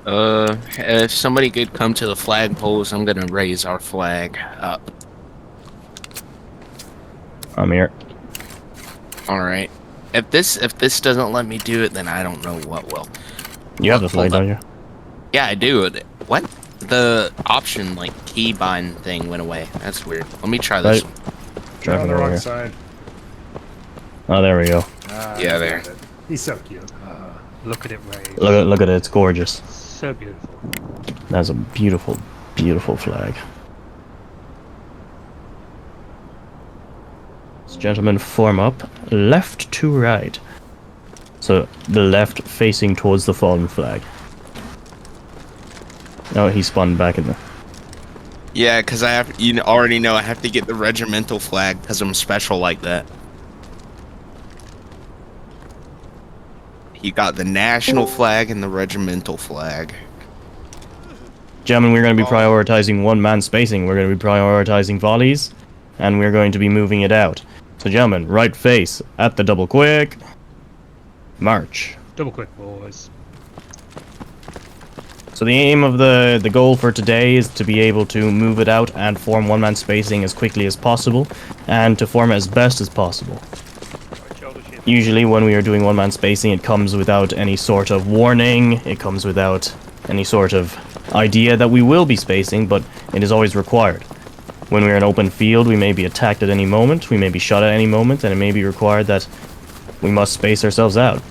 If somebody could come to the flag poles, I'm gonna raise our flag up. I'm here. All right. If this doesn't let me do it, then I don't know what will. You have the flag, Hold up. don't you? Yeah, I do. What? The option, like, keybind thing went away. That's weird. Let me try this Right. one. You're on Traffic the over wrong here. side. Oh, there we go. Yeah, I there. got it. He's so cute. Look at it raise. Look at it. It's gorgeous. So beautiful. That's a beautiful, beautiful flag. So, gentlemen, form up left to right. So the left facing towards the fallen flag. Oh, he spun back in the. Yeah, because you already know I have to get the regimental flag because I'm special like that. You got the national flag and the regimental flag. Gentlemen, we're going to be prioritizing one-man spacing. We're going to be prioritizing volleys, and we're going to be moving it out. So, gentlemen, right face at the double quick. March. Double quick, boys. So the aim of the goal for today is to be able to move it out and form one-man spacing as quickly as possible, and to form as best as possible. Right, shoulder shift. Usually when we are doing one-man spacing, it comes without any sort of warning, it comes without any sort of idea that we will be spacing, but it is always required. When we're in open field, we may be attacked at any moment, we may be shot at any moment, and it may be required that we must space ourselves out.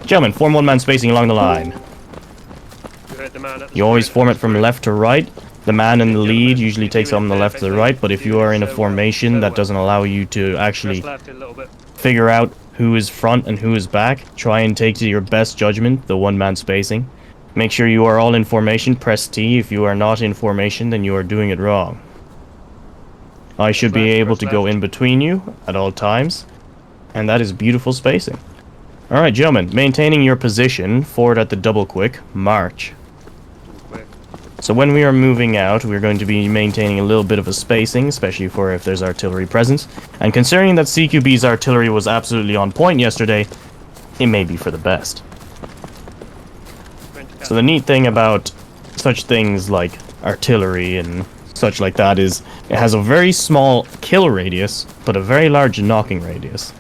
Gentlemen, form one-man spacing along the line. You heard the man at the You always sprint, form at it the from sprint. left to right. The man in the lead usually takes on the left to the right, but if you are in a formation that doesn't allow you to actually Press left a little bit. figure out who is front and who is back, try and take to your best judgment the one-man spacing. Make sure you are all in formation, press T. If you are not in formation, then you are doing it wrong. I should be left, able press to go left. in between you at all times, and that is beautiful spacing. Alright, gentlemen, maintaining your position, forward at the double quick, march. Double quick. So when we are moving out, we're going to be maintaining a little bit of a spacing, especially for if there's artillery presence. And considering that CQB's artillery was absolutely on point yesterday, it may be for the best. Sprint So the neat thing about such things like artillery and such like that is it has a very small kill radius, but a very large knocking radius.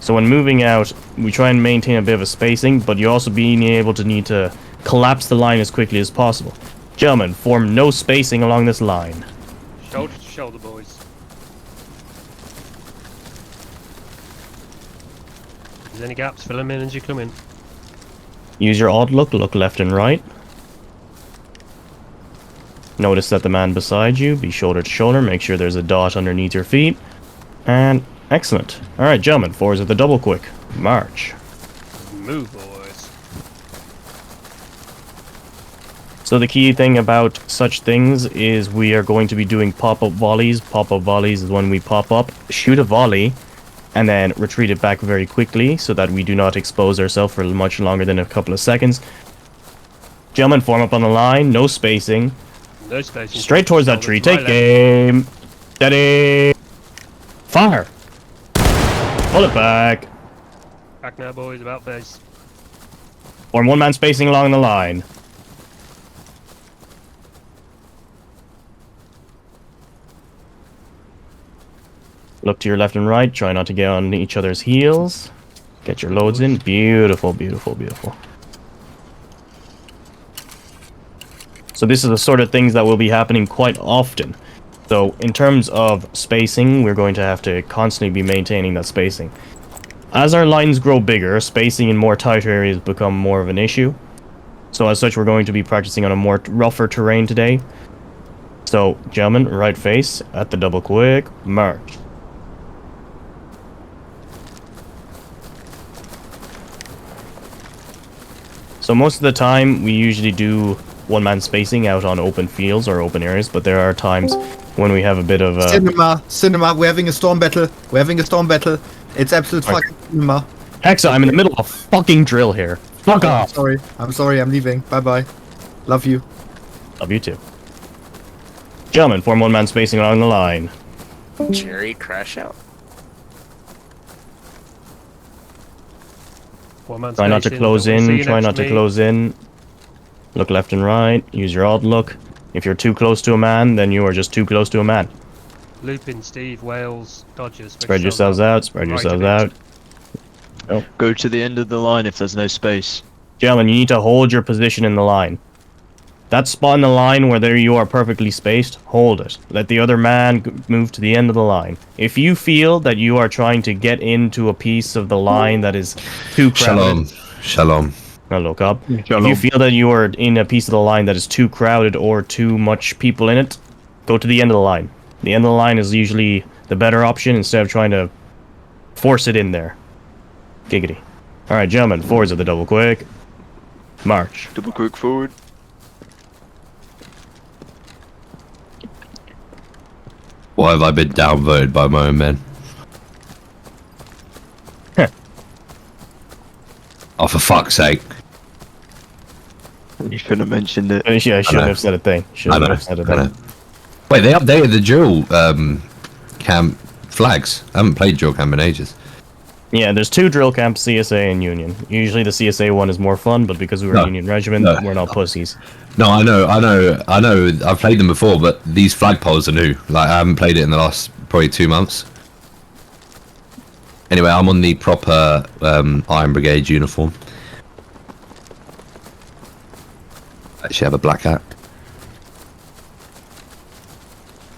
So when moving out, we try and maintain a bit of a spacing, but you also being able to need to collapse the line as quickly as possible. Gentlemen, form no spacing along this line. Shoulder to shoulder, boys. If there's any gaps, fill them in as you come in. Use your odd look left and right. Notice that the man beside you, be shoulder to shoulder, make sure there's a dot underneath your feet. And excellent. Alright, gentlemen, forwards at the double quick. March. Move, boys. So the key thing about such things is we are going to be doing pop-up volleys. Pop-up volleys is when we pop up, shoot a volley, and then retreat it back very quickly so that we do not expose ourselves for much longer than a couple of seconds. Gentlemen, form up on the line, no spacing. No spacing. Straight towards that tree. Shoulder Take to my left. aim. Steady. Fire. Pull it back. Back now, boys. About face. Form one-man spacing along the line. Look to your left and right. Try not to get on each other's heels. Get your loads in. Beautiful, beautiful, beautiful. So this is the sort of things that will be happening quite often. So in terms of spacing, we're going to have to constantly be maintaining that spacing. As our lines grow bigger, spacing in more tight areas become more of an issue. So as such, we're going to be practicing on a more rougher terrain today. So, gentlemen, right face at the double quick, march. So most of the time, we usually do one-man spacing out on open fields or open areas, but there are times when we have a bit of Cinema, we're having a storm battle. We're having a storm battle. It's absolute Right. fucking cinema. Hexa, I'm in the middle of a fucking drill here. Fuck off! I'm sorry, I'm leaving. Bye-bye. Love you. Love you too. Gentlemen, form one-man spacing along the line. Jerry, crash out. One man Try not to spacing, close don't wanna see in, you try next not to me. close in. Look left and right, use your outlook. If you're too close to a man, then you are just too close to a man. Looping, Steve, Wales, Dodgers. Spread yourselves out, spread Right yourselves a bit. out. Go to the end of the line if there's no space. Gentlemen, you need to hold your position in the line. That spot in the line where there you are perfectly spaced, hold it. Let the other man move to the end of the line. If you feel that you are trying to get into a piece of the line that is too crowded... Shalom. Now look up. If Shalom. you feel that you are in a piece of the line that is too crowded or too much people in it, go to the end of the line. The end of the line is usually the better option instead of trying to force it in there. Giggity. Alright, gentlemen, forwards of the double quick. March. Double quick forward. Why have I been downvoted by my own men? Heh. Oh, for fuck's sake. You shouldn't have mentioned it. Yeah, I shouldn't know. have said a thing. I Shouldn't know. have said a I thing. know. Wait, they updated the dual camp flags. I haven't played dual camp in ages. Yeah, there's two drill camps, CSA and Union. Usually the CSA one is more fun, but because we're No. a Union regiment, No. we're not pussies. No, I know. I've played them before, but these flagpoles are new. Like, I haven't played it in the last probably 2 months. Anyway, I'm on the proper Iron Brigade uniform. I actually have a black hat.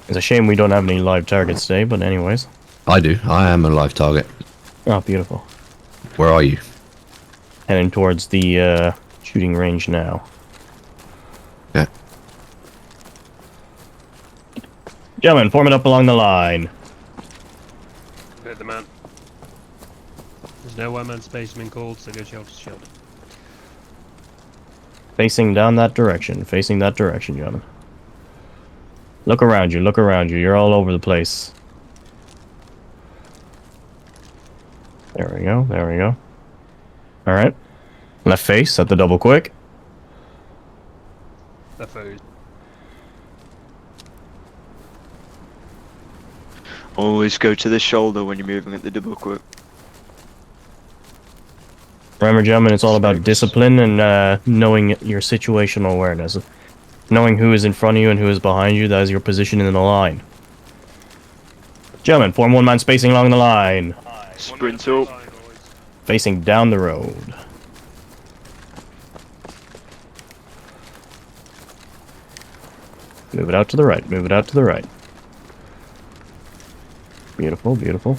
It's a shame we don't have any live targets today, but anyways. I do. I am a live target. Oh, beautiful. Where are you? Heading towards the shooting range now. Yeah. Gentlemen, form it up along the line. Hit the man. There's no one man spaceman called, so go shoulder to shoulder. Facing down that direction. Facing that direction, gentlemen. Look around you, look around you. You're all over the place. There we go, there we go. Alright. Left face at the double quick. That food. Always go to the shoulder when you're moving at the double quick. Remember, gentlemen, it's all about discipline and knowing your situational awareness. Knowing who is in front of you and who is behind you, that is your position in the line. Gentlemen, form one-man spacing along the line. Sprint up. Facing down the road. Move it out to the right, move it out to the right. Beautiful, beautiful.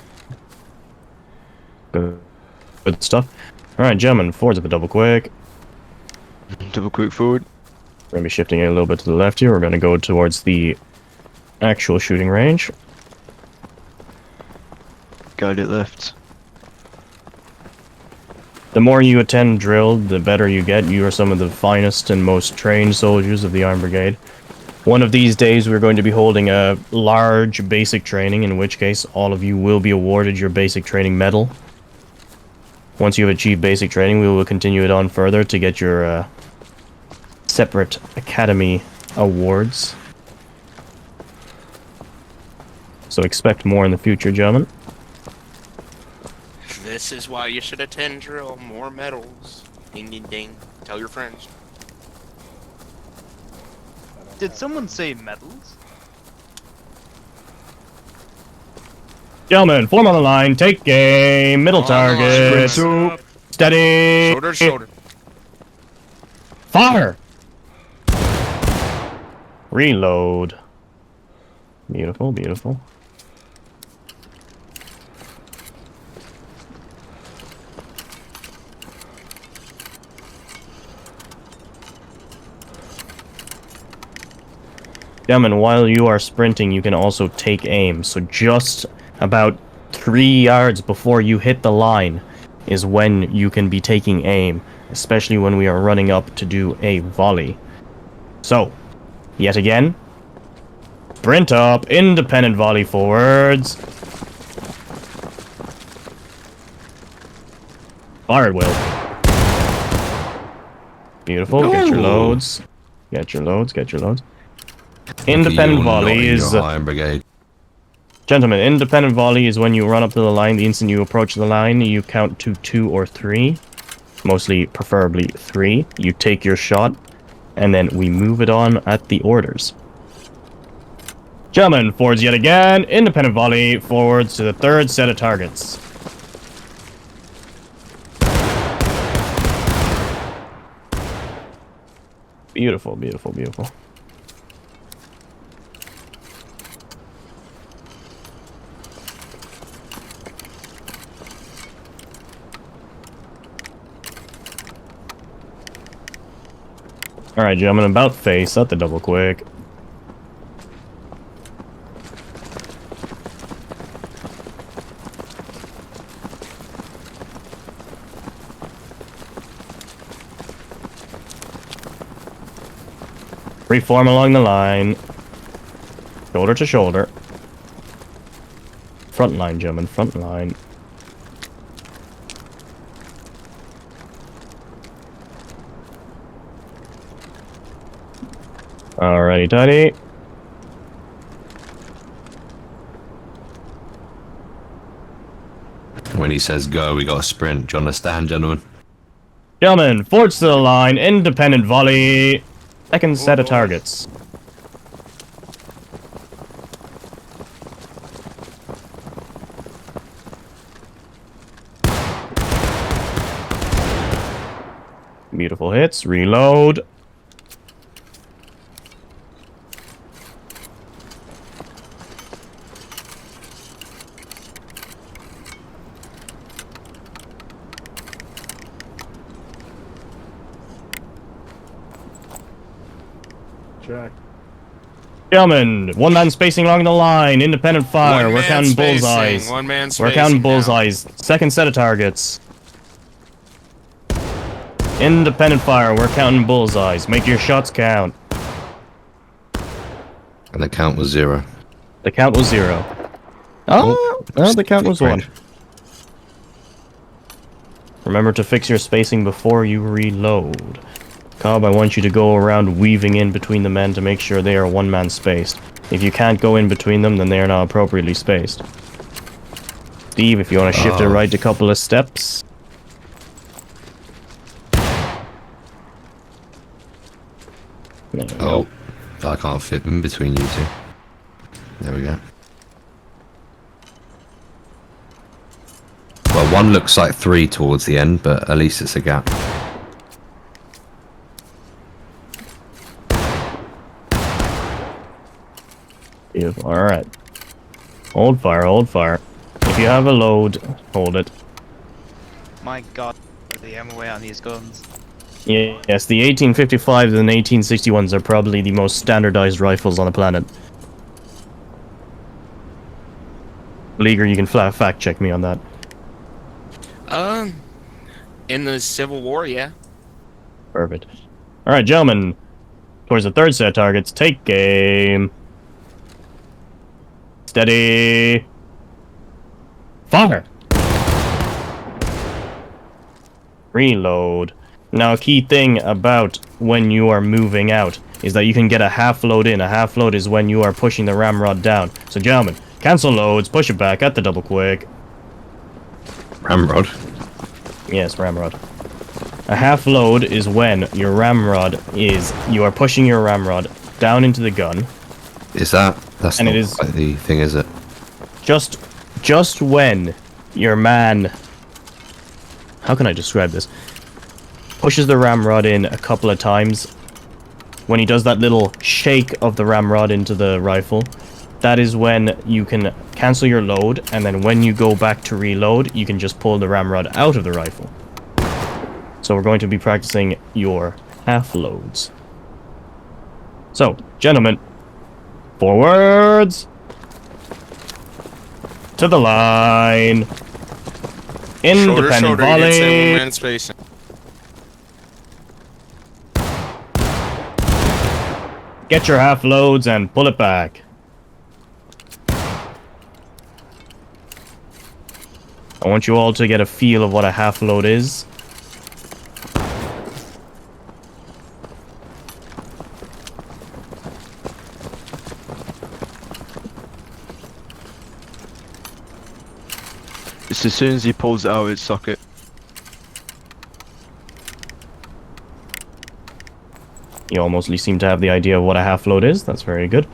Good stuff. Alright, gentlemen, forwards at the double quick. Double quick forward. We're going to be shifting it a little bit to the left here. We're going to go towards the actual shooting range. Guide it left. The more you attend drill, the better you get. You are some of the finest and most trained soldiers of the Iron Brigade. One of these days, we're going to be holding a large basic training, in which case all of you will be awarded your basic training medal. Once you have achieved basic training, we will continue it on further to get your separate academy awards. So expect more in the future, gentlemen. This is why you should attend drill. More medals. Ding ding ding. Tell your friends. Did someone say medals? Gentlemen, form on the line, take aim, middle On the line. target, Sprint. steady, Shoulder to shoulder. fire! Reload. Beautiful, beautiful. Gentlemen, while you are sprinting, you can also take aim. So just about 3 yards before you hit the line is when you can be taking aim, especially when we are running up to do a volley. So, yet again, sprint up, independent volley forwards. Fire at will. Beautiful, get your Ooh. loads. Get your loads, get your loads. Independent volley is... Iron Brigade. Gentlemen, independent volley is when you run up to the line. The instant you approach the line, you count to 2 or 3. mostly preferably 3. You take your shot, and then we move it on at the orders. Gentlemen, forwards yet again. Independent volley, forwards to the 3rd set of targets. Beautiful, beautiful, beautiful. Alright, gentlemen, about face at the double quick. Reform along the line. Shoulder to shoulder. Front line, gentlemen, front line. Alrighty, tidy. When he says go, we got to sprint. Do you understand, gentlemen? Gentlemen, forwards to the line, independent volley. 2nd set of targets. Beautiful hits, reload. Check. Gentlemen, 1-man spacing along the line, independent fire. We're One-man counting spacing, bullseyes. one-man We're counting spacing now. bullseyes. 2nd set of targets. Independent fire. We're counting bullseyes. Make your shots count. And the count was 0. The count was 0. Oh, well, the count was 1. Remember to fix your spacing before you reload. Cobb, I want you to go around weaving in between the men to make sure they are 1-man spaced. If you can't go in between them, then they are not appropriately spaced. Steve, if you want to shift it right a couple of steps. There we go. Oh, I can't fit in between you two. There we go. Well, 1 looks like 3 towards the end, but at least it's a gap. Beautiful. Alright. Hold fire, hold fire. If you have a load, hold it. My god, the ammo on these guns. Yes, the 1855s and 1861s are probably the most standardized rifles on the planet. Leaguer, you can fact check me on that. In the Civil War, yeah. Perfect. Alright, gentlemen. Towards the 3rd set of targets. Take aim. Steady. Fire. Reload. Now, a key thing about when you are moving out is that you can get a half load in. A half load is when you are pushing the ramrod down. So, gentlemen, cancel loads, push it back at the double quick. Ramrod. Yes, ramrod. A half load is when your ramrod is... You are pushing your ramrod down into the gun. Is that? That's And not it is- quite the thing, is it? Just when your man... How can I describe this? Pushes the ramrod in a couple of times. When he does that little shake of the ramrod into the rifle, that is when you can cancel your load, and then when you go back to reload, you can just pull the ramrod out of the rifle. So we're going to be practicing your half loads. So, gentlemen, forwards to the line. Independent Shoulder, volley. you did say 1-man spacing. Get your half loads and pull it back. I want you all to get a feel of what a half load is. It's as soon as he pulls it out of his socket. You almost seem to have the idea of what a half load is. That's very good.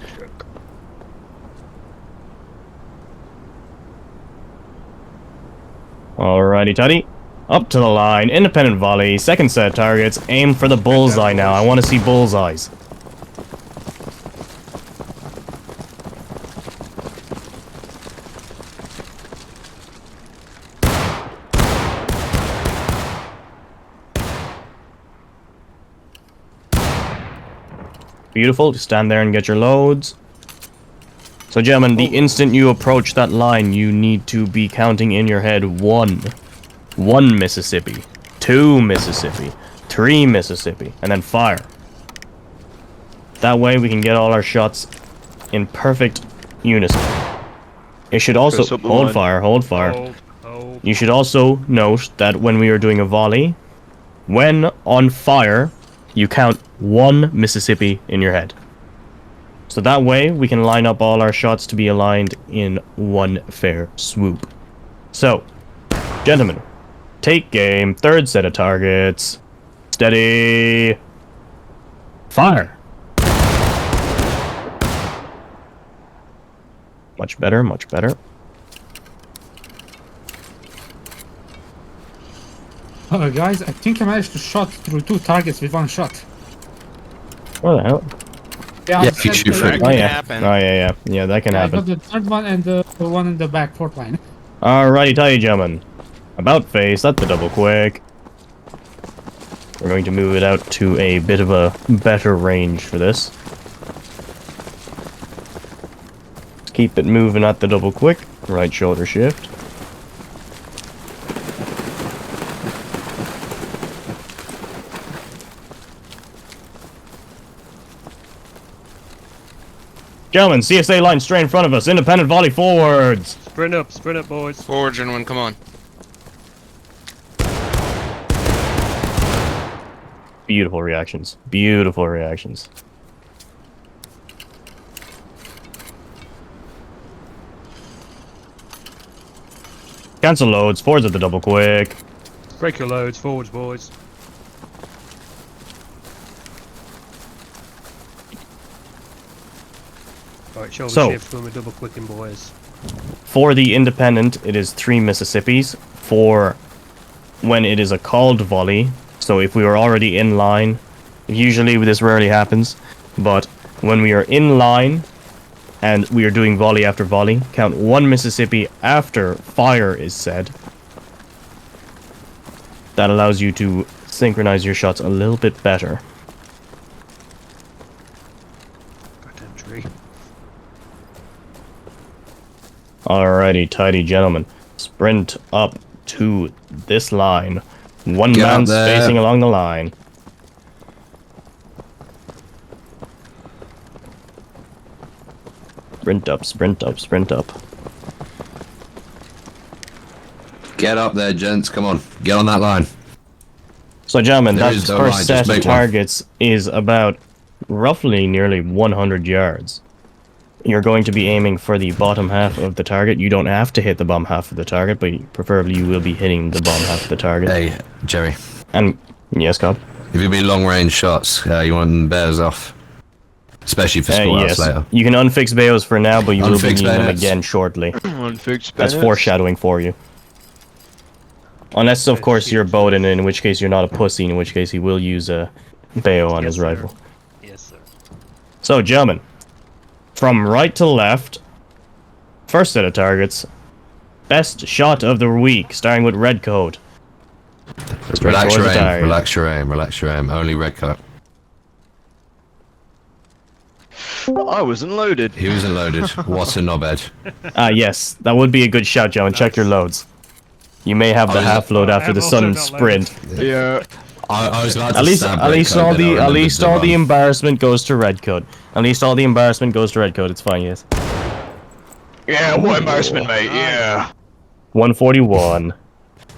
Alrighty, tighty. Up to the line. Independent volley. Second set of targets. Aim for the bullseye now. I want to see bullseyes. Beautiful. Just stand there and get your loads. So, gentlemen, the instant you approach that line, you need to be counting in your head 1 Mississippi, 2 Mississippi, 3 Mississippi, and then fire. That way we can get all our shots in perfect unison. It should also... Hold fire, hold fire. Hold. You should also note that when we are doing a volley, when on fire, you count 1 Mississippi in your head. So that way, we can line up all our shots to be aligned in one fair swoop. So, gentlemen, take game, third set of targets. Steady. Fire. Much better, much better. Guys, I think I managed to shot through 2 targets with 1 shot. What the hell? Yeah, if you shoot for it. Oh yeah. happen. Oh yeah, yeah. Yeah, that can I happen. got the third one and the one in the back port line. Alrighty, tighty, gentlemen. About face, that's the double quick. We're going to move it out to a bit of a better range for this. Let's keep it moving at the double quick. Right shoulder shift. Gentlemen, CSA line straight in front of us. Independent volley forwards. Sprint up, boys. Forward, gentlemen, come on. Beautiful reactions. Beautiful reactions. Cancel loads. Forwards at the double quick. Break your loads, forwards, boys. Alright, shoulder So- shift when we're double clicking, boys. For the independent, it is 3 Mississippis. For when it is a called volley, so if we are already in line, usually this rarely happens, but when we are in line and we are doing volley after volley, count 1 Mississippi after fire is said. That allows you to synchronize your shots a little bit better. Goddamn tree. Alrighty, tidy gentlemen. Sprint up to this line. One Get man up there. spacing along the line. Sprint up, sprint up, sprint up. Get up there, gents. Come on. Get on that line. So gentlemen, There that is no first line, set just of make one. targets is about roughly nearly 100 yards. You're going to be aiming for the bottom half of the target. You don't have to hit the bottom half of the target, but preferably you will be hitting the bottom half of the target. Hey, Jerry. And yes, Cobb. If you be long range shots, you want them bears off. Especially for school hours Yes, later. you can unfix Bayos for now, but you will be Unfix needing them bayonets. again shortly. Unfixed That's bayonets. foreshadowing for you. Unless, of course, you're Bowden, in which case you're not a pussy, in which case he will use a Bayo on his Yes, sir. rifle. Yes, sir. So, gentlemen, from right to left, first set of targets, best shot of the week, starting with red coat. Straight Relax towards your the aim. target. Relax your aim. Relax your aim. Only red coat. I wasn't loaded. He wasn't loaded. What a knobhead. Ah, yes, that would be a good shout, gentlemen. Check your loads. You may have the Oh, half load after I'm the also sun not sprint. Yeah. I was about to At least stab all red coat, then I the remembered run. embarrassment goes to red coat. At least all the embarrassment goes to red coat. It's fine, yes. Yeah, what embarrassment, mate. Yeah. 141.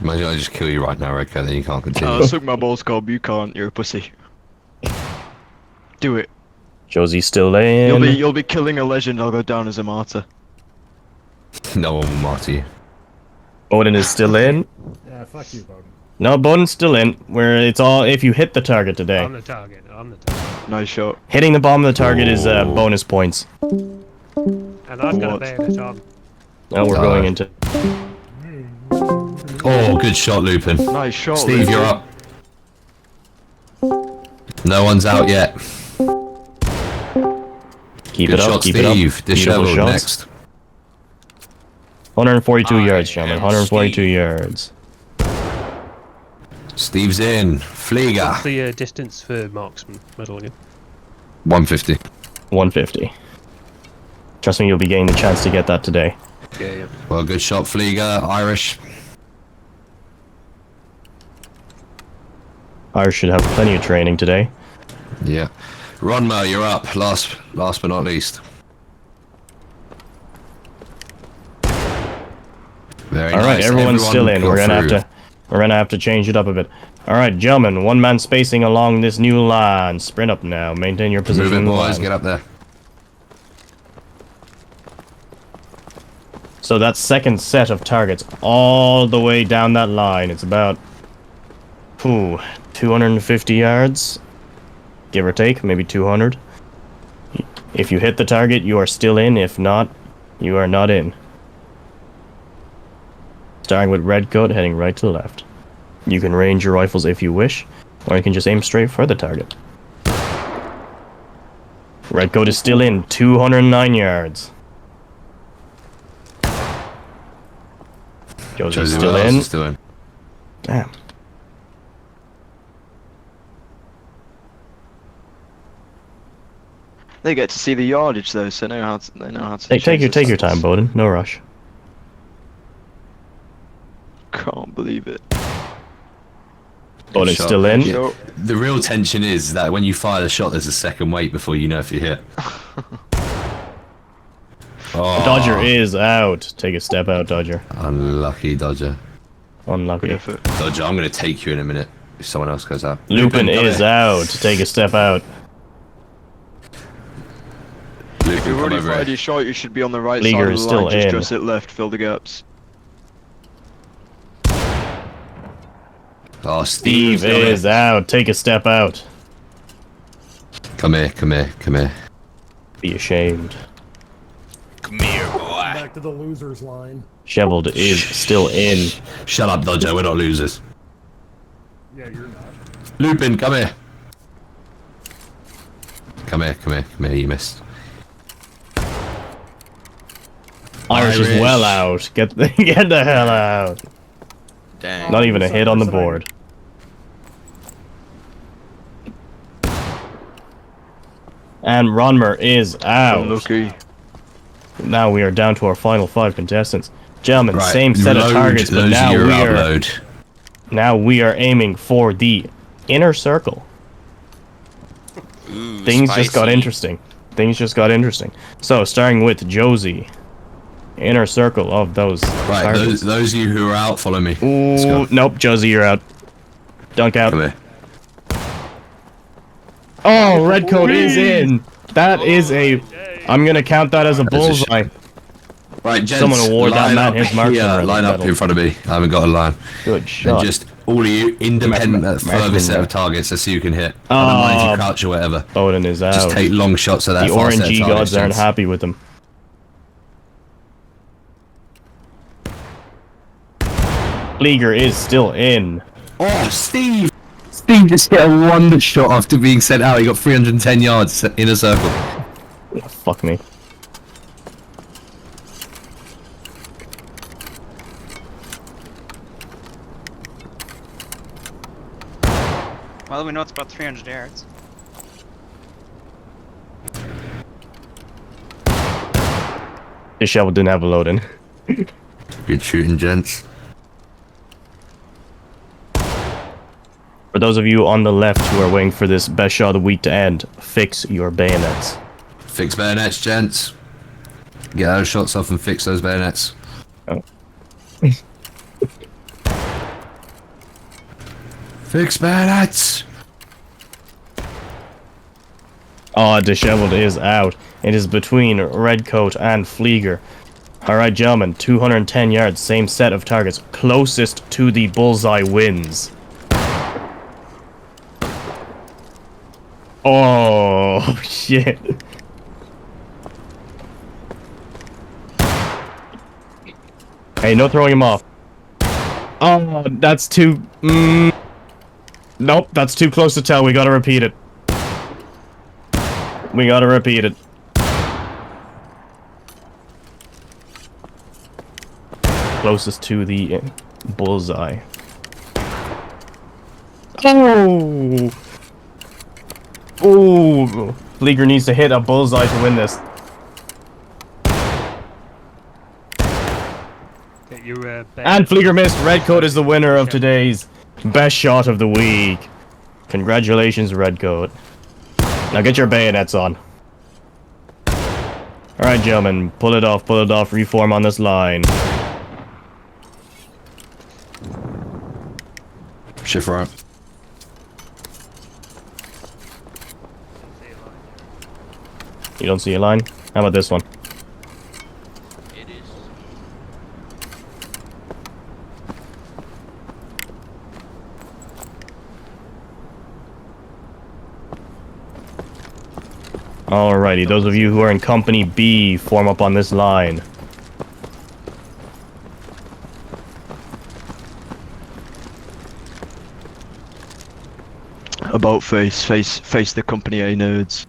Imagine I just kill you right now, red coat, then you can't continue. Oh, suck my balls, Cobb. You can't. You're a pussy. Do it. Josie's still in. You'll be killing a legend. I'll go down as a martyr. No one will martyr you. Odin is still in. Yeah, fuck you, Bowden. No, Bowden's still in. Where it's all if you hit the target today. I'm the target. I'm the target. Nice shot. Hitting the bomb of the target is bonus points. And I've got a What? bayonet on. Now we're going into. Oh, good shot, Lupin. Nice shot. Steve, you're up. No one's out yet. Keep Good it up. shot, Keep it up. Steve. Beautiful Disheveled shots. next. 142 I yards, gentlemen. am 142 Steve. yards. Steve's in. Flieger. What's the distance for marksman medal again? 150. 150. Trust me, you'll be getting the chance to get that today. Yeah. Well, good shot, Flieger. Irish. Irish should have plenty of training today. Yeah. Ronmo, you're up. Last but not least. Very All right, nice. everyone's still in. go We're gonna through. have to change it up a bit. All right, gentlemen, one man spacing along this new line. Sprint up now. Maintain your position. Move it, in the boys. line. Get up there. So that second set of targets all the way down that line. It's about 250 yards, give or take, maybe 200. If you hit the target, you are still in. If not, you are not in. Starting with red coat, heading right to the left. You can range your rifles if you wish, or you can just aim straight for the target. Red coat is still in, 209 yards. Josie's Josie, still what else in. is still in? Damn. They get to see the yardage though, so they know how to. Take change your the time, stats. Bowden. No rush. Can't believe it. Bowden's shot. still in. Shot. The real tension is that when you fire the shot, there's a second wait before you know if you hit. Oh, Dodger is out. Take a step out, Dodger. unlucky Dodger. Unlucky. Good effort. Dodger, I'm going to take you in a minute if someone else goes out. Lupin come is here. out. Take a step out. Lupin, If come you've already over fired here. your shot, you should be on the right Leaguer side of is the still line. Just in. dress it left, fill the gaps. Oh, Steve Steve's got it. is out. Take a step out. Come here, come here, come here. Be ashamed. Come here, boy. Back to the losers line. Shoveled is still in. Shut up, Dodger, we're not losers. Yeah, you're not. Lupin, come here. Come here, come here, come here, you missed. Irish is Irish. well out. Get the hell out. Dang. Not even a hit on the board. And Ronmer is out. Unlucky. Now we are down to our final 5 contestants. Gentlemen, Right, same set of load targets, but those now of your we are upload. now we are aiming for the inner circle. Ooh, Things just got spicy. interesting. Things just got interesting. So, starting with Josie. Inner circle of those Right, targets. those of you who are out, follow me. Ooh, go. nope, Josie, you're out. Dunk out. Come here. Oh, red coat is in. That is a... I'm gonna count that as a That is a sh- bullseye. Right, gents, Someone award that line man up his marksman here, medal. line up in front of me. I haven't got a line. Good And shot. just all of you, independent, further set marksman. of targets. Let's see who can hit. I don't mind if Oh. you crouch or whatever. Bowden is out. Just take long shots of that. The far set of RNG targets, gods aren't gents. happy with them. Leaguer is still in. Oh, Steve! Steve just hit a wonder shot after being sent out. He got 310 yards in a circle. Fuck me. Well, we know it's about 300 yards. This shovel didn't have a load in. Good shooting, gents. For those of you on the left who are waiting for this best shot of the week to end, fix your bayonets. Fix bayonets, gents. Get those shots off and fix those bayonets. Oh. Fix bayonets! Oh, disheveled is out. It is between Redcoat and Flieger. Alright, gentlemen, 210 yards, same set of targets. Closest to the bullseye wins. Oh, shit. Hey, no throwing him off. Oh, that's too... Nope, that's too close to tell. We gotta repeat it. We gotta repeat it. Closest to the bullseye. Oh! Oh! Flieger needs to hit a bullseye to win this. Get your, And Flieger missed. Redcoat is the winner of today's best shot of the week. Congratulations, Redcoat. Now get your bayonets on. Alright, gentlemen. Pull it off, reform on this line. Shift right. You don't see a line? How about this one? It is. Alrighty, those of you who are in Company B, form up on this line. About face the Company A nerds.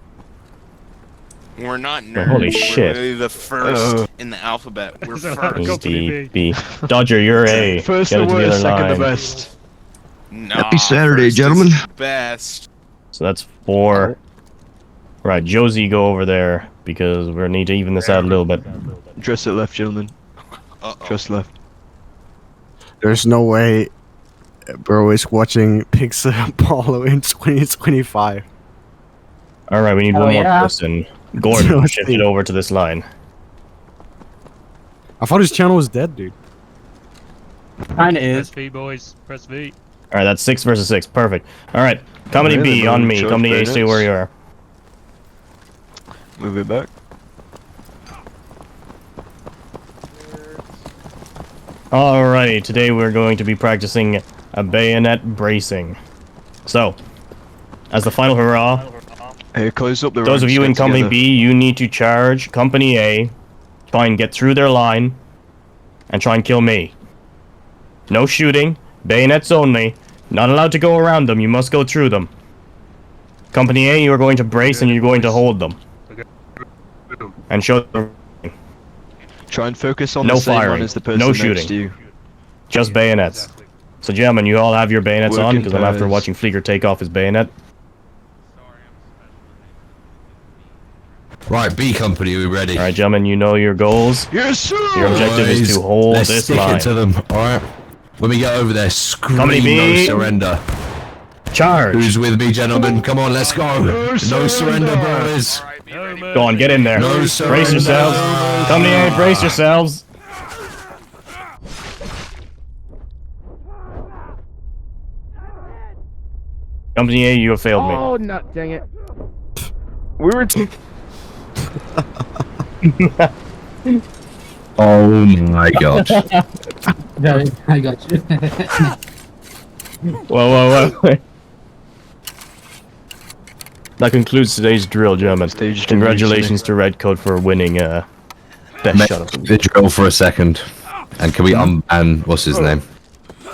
We're not Oh, nerds. holy We're shit. literally the first in the alphabet. We're So first. Company D, B. Dodger, you're A. First Get the it together worst, second the line. best. Nah, Happy Saturday, first is gentlemen. Best. So that's 4. Right, Josie, go over there, because we need to even this out a little bit. Dress it left, gentlemen. Uh-oh. Dress left. There's no way bro is watching Pixar Apollo in 2025. Alright, we need one more person. Gordon, Josie. shift it over to this line. I thought his channel was dead, dude. Kinda Press is. V, boys. Press V. Alright, that's 6 versus 6. Perfect. Alright, Company Really? B, on No me. charge Company A, stay bayonets? where you are. Move it back. Alrighty, today we're going to be practicing a bayonet bracing. So, as the final hurrah, Hey, close up the those of ranks, you in get Company together. B, you need to charge Company A, try and get through their line, and try and kill me. No shooting, bayonets only, not allowed to go around them, you must go through them. Company A, you are going to brace and you're going to hold them. Boom. And show them Try and focus on No the same firing, one as the person no next shooting. to you. just bayonets. Exactly. So gentlemen, you all have your bayonets Work on, in because I'm after pairs. watching Flieger take off his bayonet. Right, B company, we ready? Alright gentlemen, you know your goals. Yes, sir! Your objective is Boys, to hold let's this stick line. it to them, alright? When we get over there, scream Company B. no surrender. Charge! Who's with me, gentlemen? Come on, let's go. No surrender, boys. No, man. Go on, get in there. No Brace surrender. yourselves. Company A, brace yourselves. Company A, you have failed me. Oh, no, dang it. We were. Oh my god. Yeah, I got you. Whoa. That concludes today's drill, gentlemen. Stage Congratulations to Redcoat for winning best Make shot of the week. the drill for a second. And can we unban, what's his name?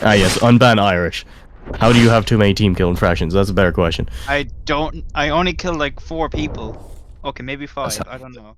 Ah yes, unban Irish. How do you have too many team kill infractions? That's a better question. I only killed like 4 people. Okay, maybe 5. I don't know.